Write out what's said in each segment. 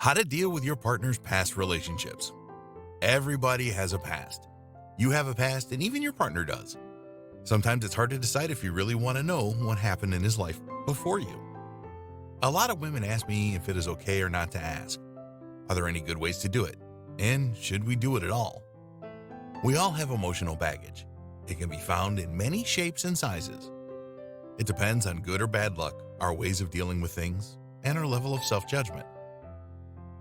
How to deal with your partner's past relationships. Everybody has a past. You have a past, and even your partner does. Sometimes it's hard to decide if you really want to know what happened in his life before you. A lot of women ask me if it is okay or not to ask. Are there any good ways to do it? And should we do it at all? We all have emotional baggage. It can be found in many shapes and sizes. It depends on good or bad luck, our ways of dealing with things, and our level of self-judgment.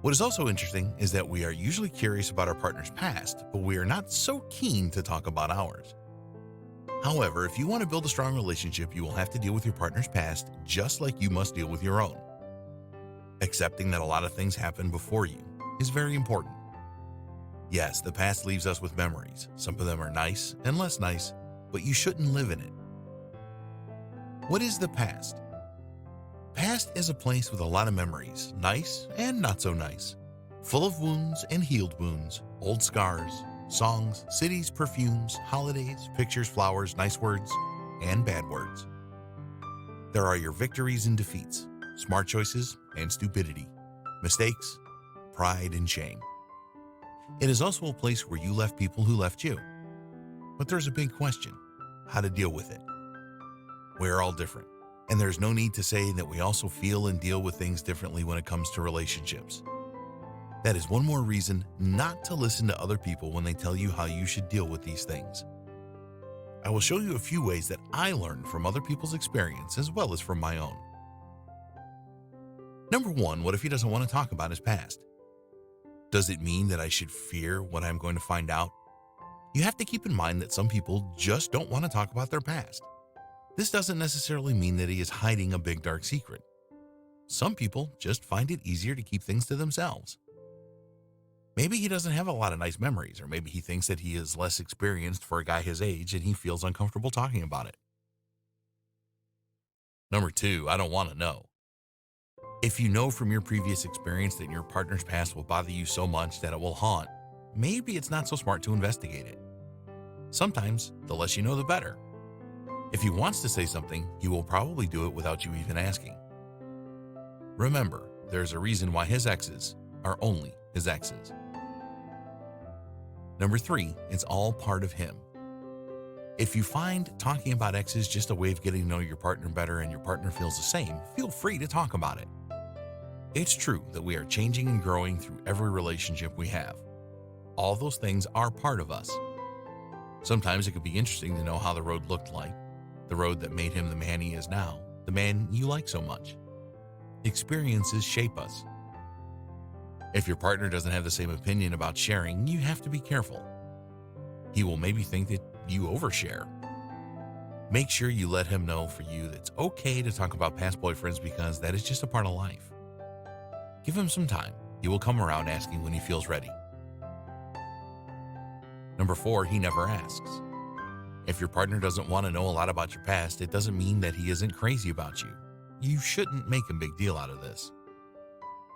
What is also interesting is that we are usually curious about our partner's past, but we are not so keen to talk about ours. However, if you want to build a strong relationship, you will have to deal with your partner's past just like you must deal with your own. Accepting that a lot of things happened before you is very important. Yes, the past leaves us with memories. Some of them are nice and less nice, but you shouldn't live in it. What is the past? Past is a place with a lot of memories, nice and not so nice, full of wounds and healed wounds, old scars, songs, cities, perfumes, holidays, pictures, flowers, nice words, and bad words. There are your victories and defeats, smart choices and stupidity, mistakes, pride and shame. It is also a place where you left people who left you. But there's a big question: how to deal with it. We're all different, and there's no need to say that we also feel and deal with things differently when it comes to relationships. That is one more reason not to listen to other people when they tell you how you should deal with these things. I will show you a few ways that I learned from other people's experience as well as from my own. Number 1, what if he doesn't want to talk about his past? Does it mean that I should fear what I'm going to find out? You have to keep in mind that some people just don't want to talk about their past. This doesn't necessarily mean that he is hiding a big dark secret. Some people just find it easier to keep things to themselves. Maybe he doesn't have a lot of nice memories, or maybe he thinks that he is less experienced for a guy his age and he feels uncomfortable talking about it. Number 2, I don't want to know. If you know from your previous experience that your partner's past will bother you so much that it will haunt, maybe it's not so smart to investigate it. Sometimes, the less you know, the better. If he wants to say something, he will probably do it without you even asking. Remember, there's a reason why his exes are only his exes. Number 3, it's all part of him. If you find talking about exes just a way of getting to know your partner better and your partner feels the same, feel free to talk about it. It's true that we are changing and growing through every relationship we have. All those things are part of us. Sometimes it could be interesting to know how the road looked like, the road that made him the man he is now, the man you like so much. Experiences shape us. If your partner doesn't have the same opinion about sharing, you have to be careful. He will maybe think that you overshare. Make sure you let him know for you that it's okay to talk about past boyfriends because that is just a part of life. Give him some time. He will come around asking when he feels ready. Number 4, he never asks. If your partner doesn't want to know a lot about your past, it doesn't mean that he isn't crazy about you. You shouldn't make a big deal out of this.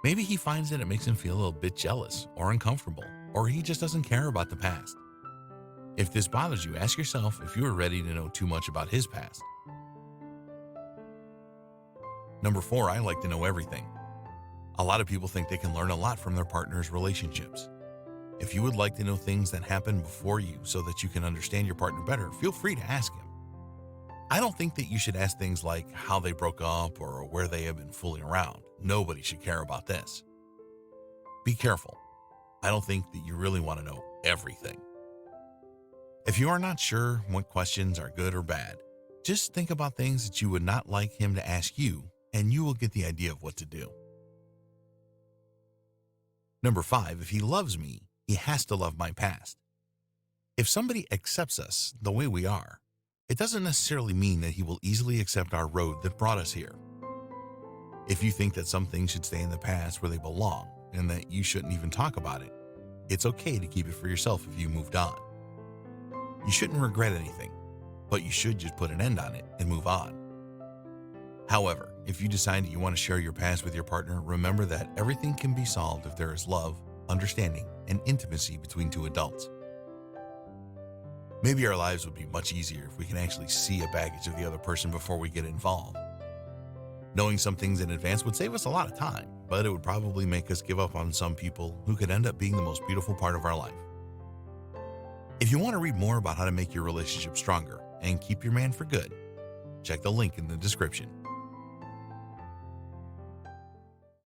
Maybe he finds that it makes him feel a little bit jealous or uncomfortable, or he just doesn't care about the past. If this bothers you, ask yourself if you are ready to know too much about his past. Number 4, I like to know everything. A lot of people think they can learn a lot from their partner's relationships. If you would like to know things that happened before you so that you can understand your partner better, feel free to ask him. I don't think that you should ask things like how they broke up or where they have been fooling around. Nobody should care about this. Be careful. I don't think that you really want to know everything. If you are not sure what questions are good or bad, just think about things that you would not like him to ask you, and you will get the idea of what to do. Number 5, if he loves me, he has to love my past. If somebody accepts us the way we are, it doesn't necessarily mean that he will easily accept our road that brought us here. If you think that some things should stay in the past where they belong and that you shouldn't even talk about it, it's okay to keep it for yourself if you moved on. You shouldn't regret anything, but you should just put an end on it and move on. However, if you decide that you want to share your past with your partner, remember that everything can be solved if there is love, understanding, and intimacy between two adults. Maybe our lives would be much easier if we can actually see a baggage of the other person before we get involved. Knowing some things in advance would save us a lot of time, but it would probably make us give up on some people who could end up being the most beautiful part of our life. If you want to read more about how to make your relationship stronger and keep your man for good, check the link in the description.